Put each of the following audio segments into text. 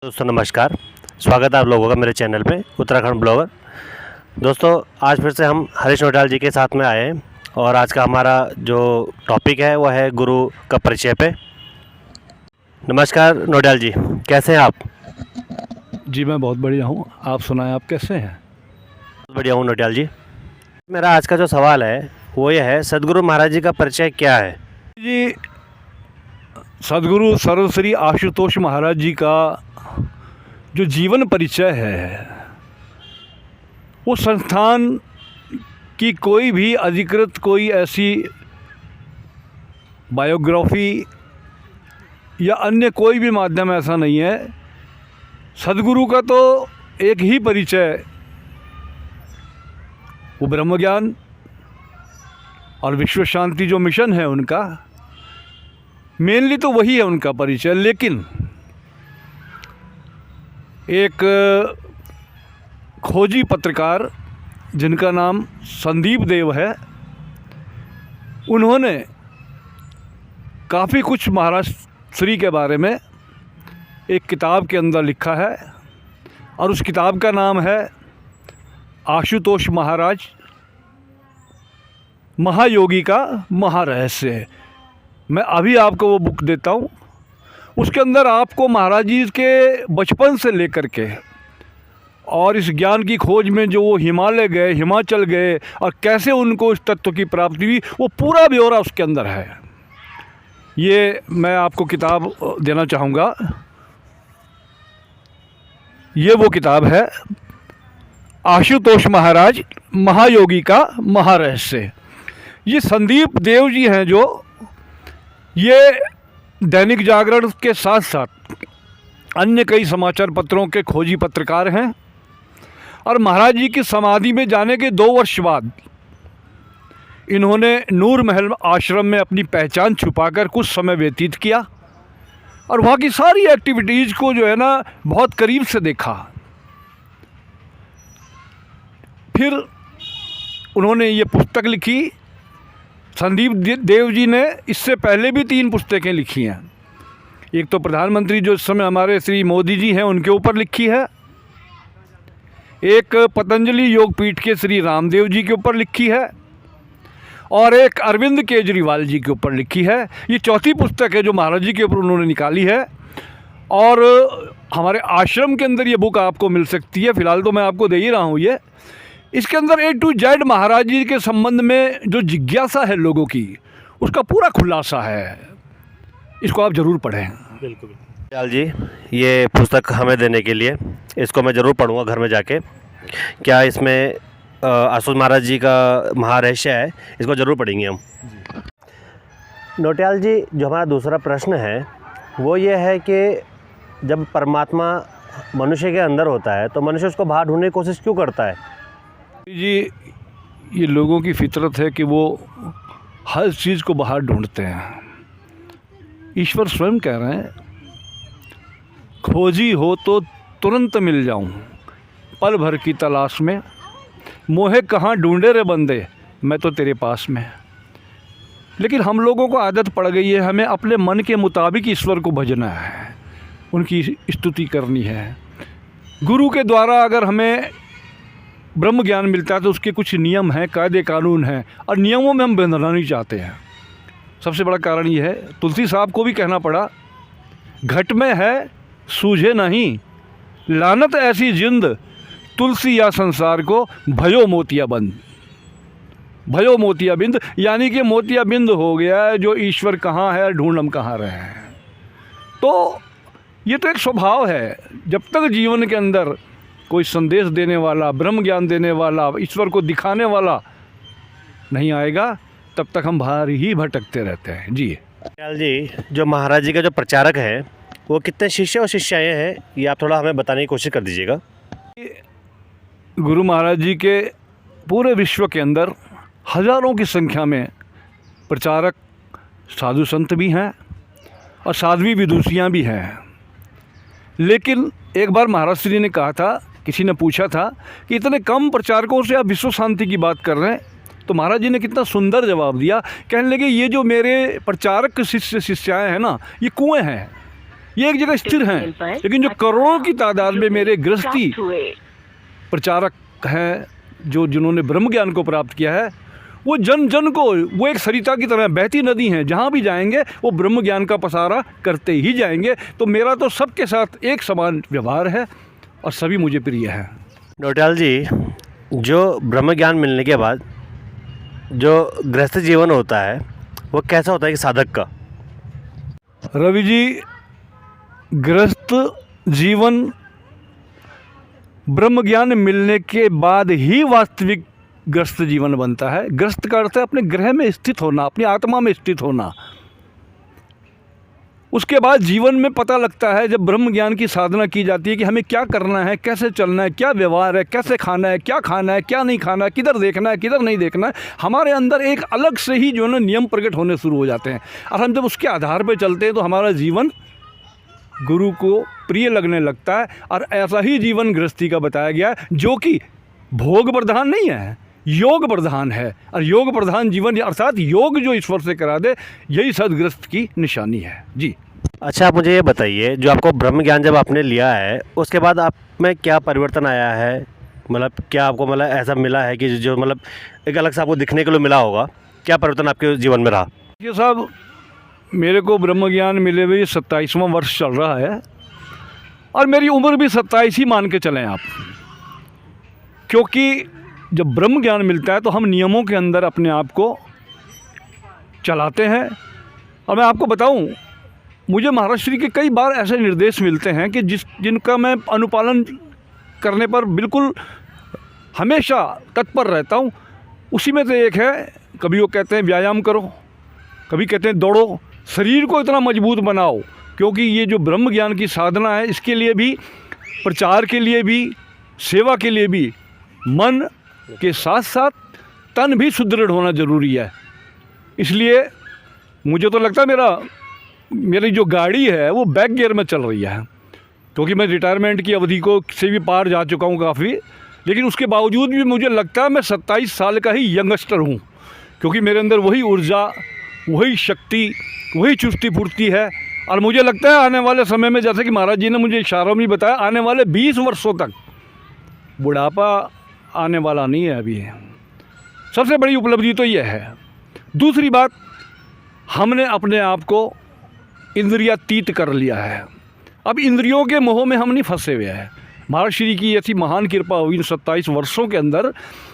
दोस्तों नमस्कार। स्वागत है आप लोगों का मेरे चैनल पे उत्तराखंड ब्लॉगर। दोस्तों आज फिर से हम हरीश नोटियाल जी के साथ में आए हैं और आज का हमारा जो टॉपिक है वो है गुरु का परिचय पे। नमस्कार नोटियाल जी, कैसे हैं आप? जी मैं बहुत बढ़िया हूँ। आप सुनाएं, आप कैसे हैं? बहुत बढ़िया हूँ नोटियाल जी। मेरा आज का जो सवाल है वो ये है, सदगुरु महाराज जी का परिचय क्या है? जी, सदगुरु सर्वश्री आशुतोष महाराज जी का जो जीवन परिचय है वो संस्थान की कोई भी अधिकृत कोई ऐसी बायोग्राफी या अन्य कोई भी माध्यम ऐसा नहीं है। सदगुरु का तो एक ही परिचय, वो ब्रह्म ज्ञान और विश्व शांति जो मिशन है उनका, मेनली तो वही है उनका परिचय। लेकिन एक खोजी पत्रकार जिनका नाम संदीप देव है, उन्होंने काफ़ी कुछ महाराज श्री के बारे में एक किताब के अंदर लिखा है और उस किताब का नाम है आशुतोष महाराज महायोगी का महारहस्य। मैं अभी आपको वो बुक देता हूँ। उसके अंदर आपको महाराज जी के बचपन से लेकर के और इस ज्ञान की खोज में जो वो हिमालय गए, हिमाचल गए और कैसे उनको इस तत्व की प्राप्ति हुई, वो पूरा ब्यौरा उसके अंदर है। ये मैं आपको किताब देना चाहूँगा। ये वो किताब है आशुतोष महाराज महायोगी का महारहस्य। ये संदीप देव जी हैं जो ये दैनिक जागरण के साथ साथ अन्य कई समाचार पत्रों के खोजी पत्रकार हैं और महाराज जी की समाधि में जाने के 2 वर्ष बाद इन्होंने नूर महल आश्रम में अपनी पहचान छुपाकर कुछ समय व्यतीत किया और वहाँ की सारी एक्टिविटीज़ को जो है ना बहुत करीब से देखा। फिर उन्होंने ये पुस्तक लिखी। संदीप देव जी ने इससे पहले भी 3 पुस्तकें लिखी हैं। एक तो प्रधानमंत्री जो इस समय हमारे श्री मोदी जी हैं उनके ऊपर लिखी है, एक पतंजलि योगपीठ के श्री रामदेव जी के ऊपर लिखी है और एक अरविंद केजरीवाल जी के ऊपर लिखी है। ये चौथी पुस्तक है जो महाराज जी के ऊपर उन्होंने निकाली है और हमारे आश्रम के अंदर ये बुक आपको मिल सकती है। फ़िलहाल तो मैं आपको दे ही रहा हूँ ये। इसके अंदर A to Z महाराज जी के संबंध में जो जिज्ञासा है लोगों की, उसका पूरा खुलासा है। इसको आप ज़रूर पढ़ें। बिल्कुल नोटियाल जी, ये पुस्तक हमें देने के लिए, इसको मैं ज़रूर पढ़ूँगा घर में जाके। क्या इसमें आशुतोष महाराज जी का महारहस्य है, इसको ज़रूर पढ़ेंगे हम। नोटियाल जी, जो हमारा दूसरा प्रश्न है वो ये है कि जब परमात्मा मनुष्य के अंदर होता है तो मनुष्य उसको बाहर ढूंढने की कोशिश क्यों करता है? जी, ये लोगों की फितरत है कि वो हर चीज़ को बाहर ढूंढते हैं। ईश्वर स्वयं कह रहे हैं, खोजी हो तो तुरंत मिल जाऊं, पल भर की तलाश में, मोहे कहाँ ढूंढे रे बंदे, मैं तो तेरे पास में। लेकिन हम लोगों को आदत पड़ गई है, हमें अपने मन के मुताबिक ईश्वर को भजना है, उनकी स्तुति करनी है। गुरु के द्वारा अगर हमें ब्रह्म ज्ञान मिलता है तो उसके कुछ नियम हैं, कायदे कानून हैं और नियमों में हम बंधना नहीं चाहते हैं। सबसे बड़ा कारण ये है, तुलसी साहब को भी कहना पड़ा, घट में है सूझे नहीं, लानत ऐसी जिंद, तुलसी या संसार को भयो मोतिया बंद। भयो मोतिया बिंद यानी कि मोतिया बिंद हो गया है, जो ईश्वर कहाँ है, ढूंढ हम कहाँ रहे हैं। तो ये तो एक स्वभाव है। जब तक जीवन के अंदर कोई संदेश देने वाला, ब्रह्म ज्ञान देने वाला, ईश्वर को दिखाने वाला नहीं आएगा, तब तक हम बाहर ही भटकते रहते हैं। जी नोटियाल जी, जो महाराज जी का जो प्रचारक है वो कितने शिष्य और शिष्याएँ हैं, ये आप थोड़ा हमें बताने की कोशिश कर दीजिएगा। गुरु महाराज जी के पूरे विश्व के अंदर हज़ारों की संख्या में प्रचारक साधु संत भी हैं और साध्वी विदुषियाँ भी हैं। लेकिन एक बार महाराज श्री ने कहा था, किसी ने पूछा था कि इतने कम प्रचारकों से आप विश्व शांति की बात कर रहे हैं, तो महाराज जी ने कितना सुंदर जवाब दिया। कहने लगे, ये जो मेरे प्रचारक शिष्य शिष्याएँ हैं ना, ये कुएँ हैं, ये एक जगह स्थिर हैं, लेकिन जो करोड़ों की तादाद में मेरे गृहस्थी प्रचारक हैं, जिन्होंने ब्रह्म ज्ञान को प्राप्त किया है, वो जन जन को, वो एक सरिता की तरह बहती नदी हैं, जहाँ भी जाएंगे वो ब्रह्म ज्ञान का पसारा करते ही जाएंगे। तो मेरा तो सबके साथ एक समान व्यवहार है और सभी मुझे प्रिय हैं। नौटियाल जी, जो ब्रह्म ज्ञान मिलने के बाद जो गृहस्थ जीवन होता है वो कैसा होता है कि साधक का? रवि जी, गृहस्थ जीवन ब्रह्म ज्ञान मिलने के बाद ही वास्तविक गृहस्थ जीवन बनता है। गृहस्थ का अर्थ है अपने गृह में स्थित होना, अपनी आत्मा में स्थित होना। उसके बाद जीवन में पता लगता है, जब ब्रह्म ज्ञान की साधना की जाती है, कि हमें क्या करना है, कैसे चलना है, क्या व्यवहार है, कैसे खाना है, क्या नहीं खाना है, किधर देखना है, किधर नहीं देखना है। हमारे अंदर एक अलग से ही जो है ना नियम प्रकट होने शुरू हो जाते हैं, और हम जब उसके आधार पर चलते हैं तो हमारा जीवन गुरु को प्रिय लगने लगता है। और ऐसा ही जीवन गृहस्थी का बताया गया है, जो कि भोग प्रधान नहीं है, योग प्रधान है। और योग प्रधान जीवन अर्थात योग जो ईश्वर से करा दे, यही सदगृहस्थ की निशानी है जी। अच्छा, आप मुझे ये बताइए, जो आपको ब्रह्म ज्ञान जब आपने लिया है उसके बाद आप में क्या परिवर्तन आया है? मतलब क्या आपको मतलब ऐसा मिला है कि जो मतलब एक अलग से आपको दिखने के लिए मिला होगा? क्या परिवर्तन आपके जीवन में रहा? ये साहब, मेरे को ब्रह्म ज्ञान मिले हुए 27वां वर्ष चल रहा है, और मेरी उम्र भी 27 ही मान के चलें आप। क्योंकि जब ब्रह्म ज्ञान मिलता है तो हम नियमों के अंदर अपने आप को चलाते हैं। और मैं आपको बताऊं, मुझे महाराज श्री के कई बार ऐसे निर्देश मिलते हैं कि जिनका मैं अनुपालन करने पर बिल्कुल हमेशा तत्पर रहता हूं। उसी में से एक है, कभी वो कहते हैं व्यायाम करो, कभी कहते हैं दौड़ो, शरीर को इतना मजबूत बनाओ। क्योंकि ये जो ब्रह्म ज्ञान की साधना है, इसके लिए भी, प्रचार के लिए भी, सेवा के लिए भी मन के साथ साथ तन भी सुदृढ़ होना ज़रूरी है। इसलिए मुझे तो लगता है मेरी जो गाड़ी है वो बैक गियर में चल रही है, क्योंकि मैं रिटायरमेंट की अवधि को से भी पार जा चुका हूँ काफ़ी। लेकिन उसके बावजूद भी मुझे लगता है मैं 27 साल का ही यंगस्टर हूँ, क्योंकि मेरे अंदर वही ऊर्जा, वही शक्ति, वही चुस्ती फुर्ती है। और मुझे लगता है आने वाले समय में, जैसे कि महाराज जी ने मुझे इशारों में बताया, आने वाले 20 वर्षों तक बुढ़ापा आने वाला नहीं है अभी। सबसे बड़ी उपलब्धि तो यह है। दूसरी बात, हमने अपने आप को इंद्रियातीत कर लिया है। अब इंद्रियों के मोह में हम नहीं फंसे हुए हैं। महाराज श्री की ऐसी महान कृपा हुई इन 27 वर्षों के अंदर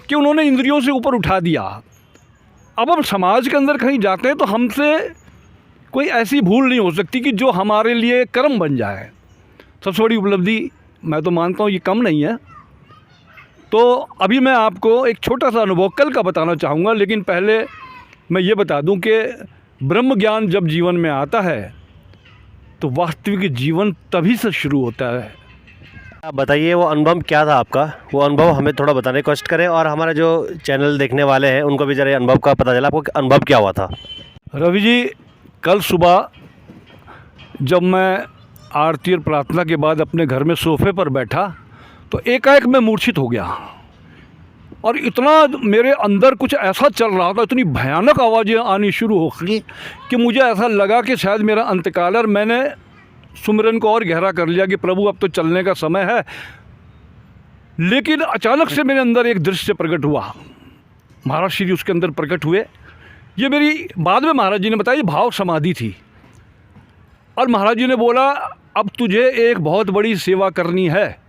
कि उन्होंने इंद्रियों से ऊपर उठा दिया। अब हम समाज के अंदर कहीं जाते हैं तो हमसे कोई ऐसी भूल नहीं हो सकती कि जो हमारे लिए कर्म बन जाए। सबसे बड़ी उपलब्धि मैं तो मानता हूँ ये कम नहीं है। तो अभी मैं आपको एक छोटा सा अनुभव कल का बताना चाहूँगा, लेकिन पहले मैं ये बता दूँ कि ब्रह्म ज्ञान जब जीवन में आता है तो वास्तविक जीवन तभी से शुरू होता है। आप बताइए वो अनुभव क्या था आपका? वो अनुभव हमें थोड़ा बताने की कोशिश करें, और हमारे जो चैनल देखने वाले हैं उनको भी ज़रा अनुभव का पता चला। आपको अनुभव क्या हुआ था? रवि जी, कल सुबह जब मैं आरती और प्रार्थना के बाद अपने घर में सोफे पर बैठा तो एकाएक मैं मूर्छित हो गया, और इतना मेरे अंदर कुछ ऐसा चल रहा था, इतनी भयानक आवाज़ें आनी शुरू हो गई कि मुझे ऐसा लगा कि शायद मेरा अंतकाल है। और मैंने सुमिरन को और गहरा कर लिया कि प्रभु अब तो चलने का समय है। लेकिन अचानक से मेरे अंदर एक दृश्य प्रकट हुआ, महाराज श्री उसके अंदर प्रकट हुए। ये मेरी बाद में महाराज जी ने बताया, ये भाव समाधि थी। और महाराज जी ने बोला, अब तुझे एक बहुत बड़ी सेवा करनी है।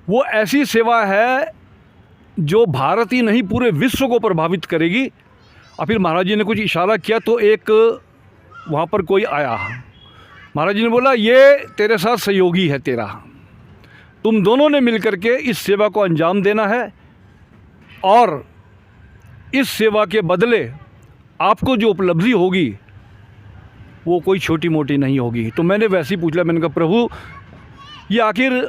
वो ऐसी सेवा है जो भारत ही नहीं पूरे विश्व को प्रभावित करेगी। और फिर महाराज जी ने कुछ इशारा किया तो एक वहाँ पर कोई आया। महाराज जी ने बोला, ये तेरे साथ सहयोगी है तेरा, तुम दोनों ने मिलकर के इस सेवा को अंजाम देना है, और इस सेवा के बदले आपको जो उपलब्धि होगी वो कोई छोटी मोटी नहीं होगी। तो मैंने वैसे ही पूछ लिया, मैंने कहा प्रभु ये आखिर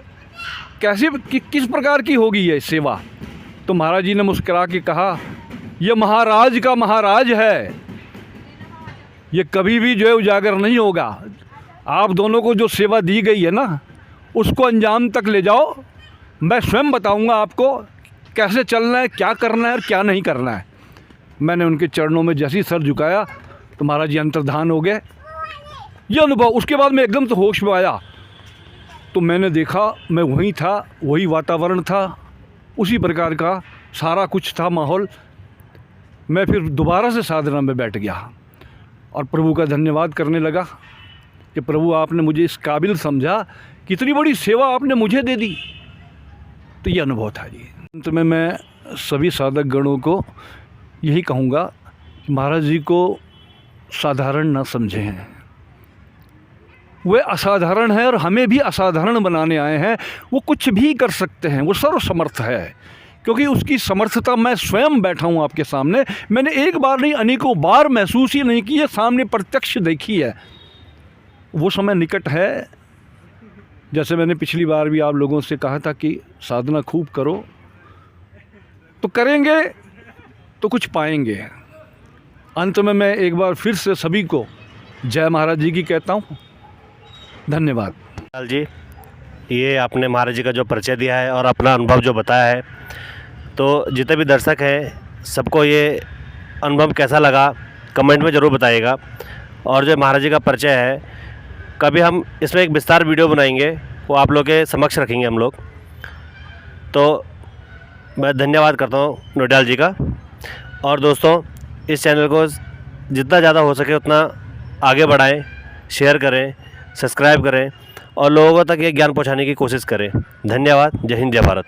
कैसे किस प्रकार की होगी ये सेवा? तो महाराज जी ने मुस्कुरा के कहा, ये महाराज का महाराज है, ये कभी भी जो है उजागर नहीं होगा। आप दोनों को जो सेवा दी गई है ना, उसको अंजाम तक ले जाओ। मैं स्वयं बताऊंगा आपको कैसे चलना है, क्या करना है और क्या नहीं करना है। मैंने उनके चरणों में जैसे ही सर झुकाया तो महाराज जी अंतर्धान हो गए। ये अनुभव। उसके बाद मैं एकदम से होश में आया तो मैंने देखा मैं वहीं था, वही वातावरण था, उसी प्रकार का सारा कुछ था माहौल। मैं फिर दोबारा से साधना में बैठ गया और प्रभु का धन्यवाद करने लगा कि प्रभु आपने मुझे इस काबिल समझा, कितनी बड़ी सेवा आपने मुझे दे दी। तो ये अनुभव था जी। अंत में मैं सभी साधक गणों को यही कहूँगा कि महाराज जी को साधारण ना समझें। वे असाधारण है और हमें भी असाधारण बनाने आए हैं। वो कुछ भी कर सकते हैं, वो सर्वसमर्थ है, क्योंकि उसकी समर्थता मैं स्वयं बैठा हूँ आपके सामने। मैंने एक बार नहीं अनेकों बार महसूस ही नहीं की है, सामने प्रत्यक्ष देखी है। वो समय निकट है। जैसे मैंने पिछली बार भी आप लोगों से कहा था कि साधना खूब करो, तो करेंगे तो कुछ पाएंगे। अंत में मैं एक बार फिर से सभी को जय महाराज जी की कहता हूँ। धन्यवाद। लाल जी, ये आपने महाराज जी का जो परिचय दिया है और अपना अनुभव जो बताया है, तो जितने भी दर्शक हैं सबको ये अनुभव कैसा लगा कमेंट में ज़रूर बताइएगा। और जो महाराज जी का परिचय है, कभी हम इसमें एक विस्तार वीडियो बनाएंगे, वो आप लोग के समक्ष रखेंगे हम लोग। तो मैं धन्यवाद करता हूँ नोटियाल जी का। और दोस्तों, इस चैनल को जितना ज़्यादा हो सके उतना आगे बढ़ाएं, शेयर करें, सब्सक्राइब करें और लोगों तक ये ज्ञान पहुंचाने की कोशिश करें। धन्यवाद। जय हिंद, जय भारत।